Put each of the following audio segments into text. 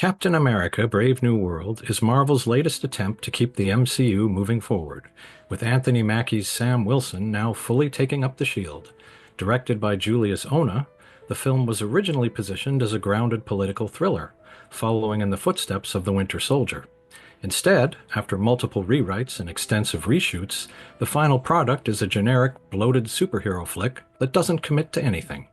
Captain America: Brave New World is Marvel's latest attempt to keep the MCU moving forward, with Anthony Mackie's Sam Wilson now fully taking up the shield. Directed by Julius Onah, the film was originally positioned as a grounded political thriller, following in the footsteps of The Winter Soldier. Instead, after multiple rewrites and extensive reshoots, the final product is a generic, bloated superhero flick that doesn't commit to anything.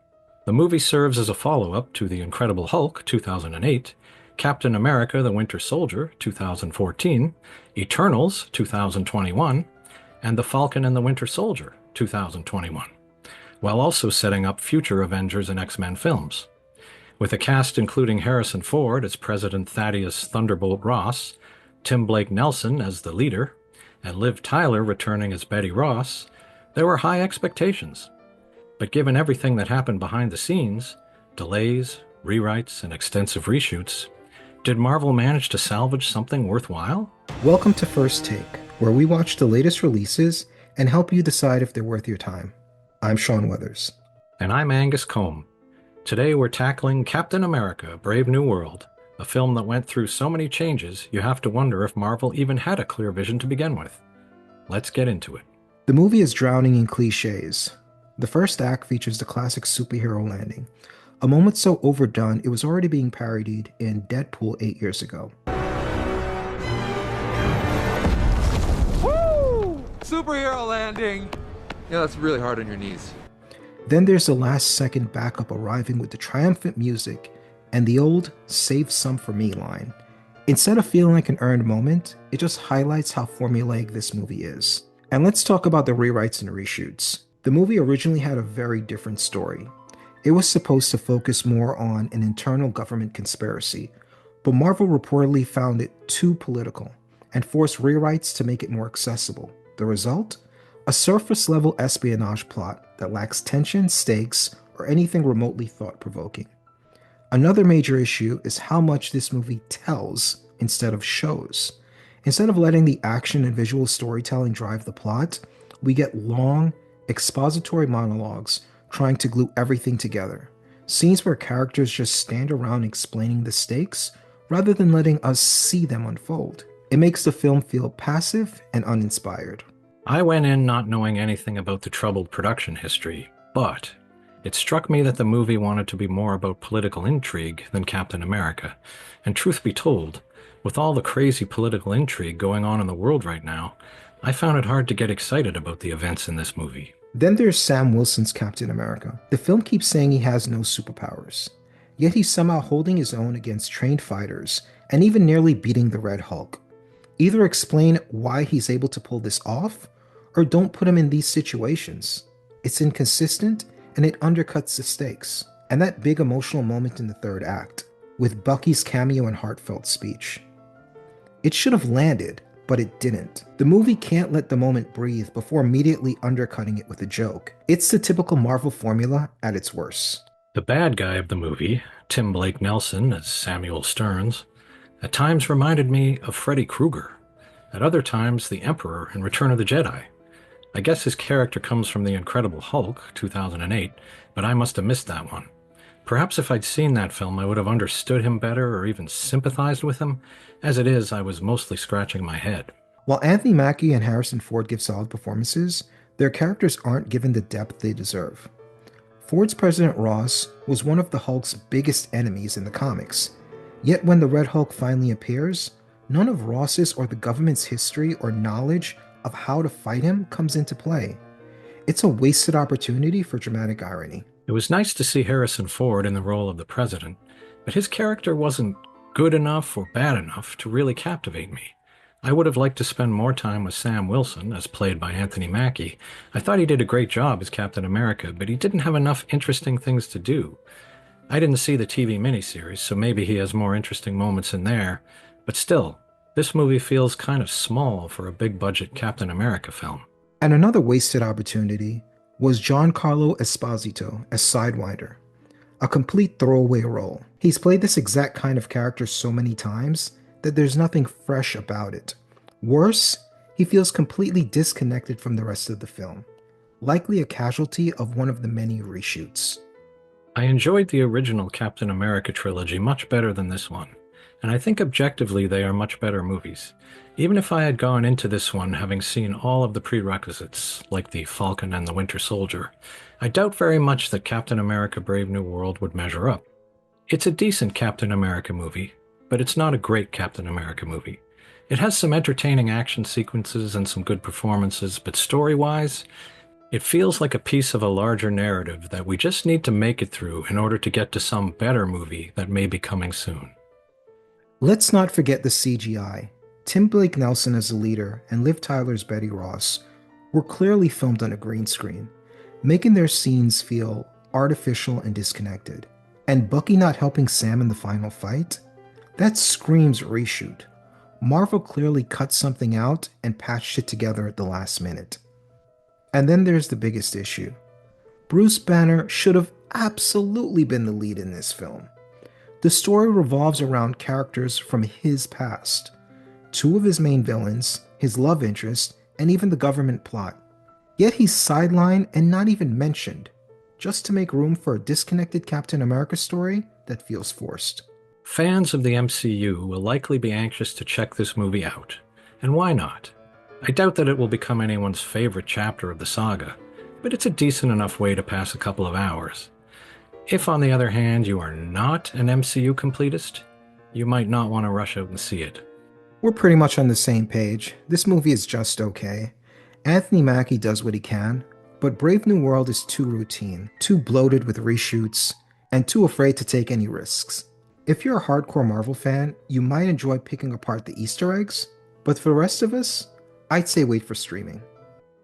The movie serves as a follow-up to The Incredible Hulk 2008, Captain America: The Winter Soldier 2014, Eternals 2021, and The Falcon and the Winter Soldier 2021, while also setting up future Avengers and X-Men films. With a cast including Harrison Ford as President Thaddeus Thunderbolt Ross, Tim Blake Nelson as the leader, and Liv Tyler returning as Betty Ross, there were high expectations. But given everything that happened behind the scenes, delays, rewrites, and extensive reshoots, did Marvel manage to salvage something worthwhile? Welcome to First Take, where we watch the latest releases and help you decide if they're worth your time. I'm Sean Weathers. And I'm Angus Combe. Today we're tackling Captain America: Brave New World, a film that went through so many changes you have to wonder if Marvel even had a clear vision to begin with. Let's get into it. The movie is drowning in cliches. The first act features the classic superhero landing, a moment so overdone it was already being parodied in Deadpool 8 years ago. Woo! Superhero landing! Yeah, that's really hard on your knees. Then there's the last second backup arriving with the triumphant music and the old "save some for me" line. Instead of feeling like an earned moment, it just highlights how formulaic this movie is. And let's talk about the rewrites and reshoots. The movie originally had a very different story. It was supposed to focus more on an internal government conspiracy, but Marvel reportedly found it too political and forced rewrites to make it more accessible. The result? A surface-level espionage plot that lacks tension, stakes, or anything remotely thought-provoking. Another major issue is how much this movie tells instead of shows. Instead of letting the action and visual storytelling drive the plot, we get long, expository monologues trying to glue everything together. Scenes where characters just stand around explaining the stakes rather than letting us see them unfold. It makes the film feel passive and uninspired. I went in not knowing anything about the troubled production history, but it struck me that the movie wanted to be more about political intrigue than Captain America. And truth be told, with all the crazy political intrigue going on in the world right now, I found it hard to get excited about the events in this movie. Then there's Sam Wilson's Captain America. The film keeps saying he has no superpowers, yet he's somehow holding his own against trained fighters and even nearly beating the Red Hulk. Either explain why he's able to pull this off, or don't put him in these situations. It's inconsistent and it undercuts the stakes. And that big emotional moment in the third act, with Bucky's cameo and heartfelt speech. It should have landed, but it didn't. The movie can't let the moment breathe before immediately undercutting it with a joke. It's the typical Marvel formula at its worst. The bad guy of the movie, Tim Blake Nelson as Samuel Stearns, at times reminded me of Freddy Krueger. At other times, the Emperor in Return of the Jedi. I guess his character comes from The Incredible Hulk 2008, but I must have missed that one. Perhaps if I'd seen that film, I would have understood him better or even sympathized with him. As it is, I was mostly scratching my head. While Anthony Mackie and Harrison Ford give solid performances, their characters aren't given the depth they deserve. Ford's President Ross was one of the Hulk's biggest enemies in the comics, yet when the Red Hulk finally appears, none of Ross's or the government's history or knowledge of how to fight him comes into play. It's a wasted opportunity for dramatic irony. It was nice to see Harrison Ford in the role of the president, but his character wasn't good enough or bad enough to really captivate me. I would have liked to spend more time with Sam Wilson, as played by Anthony Mackie. I thought he did a great job as Captain America, but he didn't have enough interesting things to do. I didn't see the TV miniseries, so maybe he has more interesting moments in there, but still, this movie feels kind of small for a big-budget Captain America film. And another wasted opportunity was Giancarlo Esposito as Sidewinder, a complete throwaway role. He's played this exact kind of character so many times that there's nothing fresh about it. Worse, he feels completely disconnected from the rest of the film, likely a casualty of one of the many reshoots. I enjoyed the original Captain America trilogy much better than this one. and I think objectively they are much better movies. Even if I had gone into this one having seen all of the prerequisites, like The Falcon and the Winter Soldier, I doubt very much that Captain America Brave New World would measure up. It's a decent Captain America movie, but it's not a great Captain America movie. It has some entertaining action sequences and some good performances, but story-wise, it feels like a piece of a larger narrative that we just need to make it through in order to get to some better movie that may be coming soon. Let's not forget the CGI. Tim Blake Nelson as the leader and Liv Tyler's Betty Ross were clearly filmed on a green screen, making their scenes feel artificial and disconnected. And Bucky not helping Sam in the final fight? That screams reshoot. Marvel clearly cut something out and patched it together at the last minute. And then there's the biggest issue. Bruce Banner should have absolutely been the lead in this film. The story revolves around characters from his past. Two of his main villains, his love interest, and even the government plot. Yet he's sidelined and not even mentioned, just to make room for a disconnected Captain America story that feels forced. Fans of the MCU will likely be anxious to check this movie out. And why not? I doubt that it will become anyone's favorite chapter of the saga, but it's a decent enough way to pass a couple of hours. If, on the other hand, you are not an MCU completist, you might not want to rush out and see it. We're pretty much on the same page. This movie is just okay. Anthony Mackie does what he can, but Brave New World is too routine, too bloated with reshoots, and too afraid to take any risks. If you're a hardcore Marvel fan, you might enjoy picking apart the Easter eggs, but for the rest of us, I'd say wait for streaming.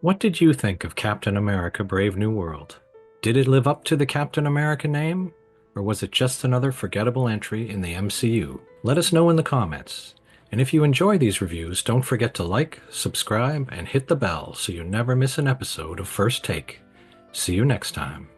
What did you think of Captain America Brave New World? Did it live up to the Captain America name? Or was it just another forgettable entry in the MCU? Let us know in the comments. And if you enjoy these reviews, don't forget to like, subscribe, and hit the bell so you never miss an episode of First Take. See you next time.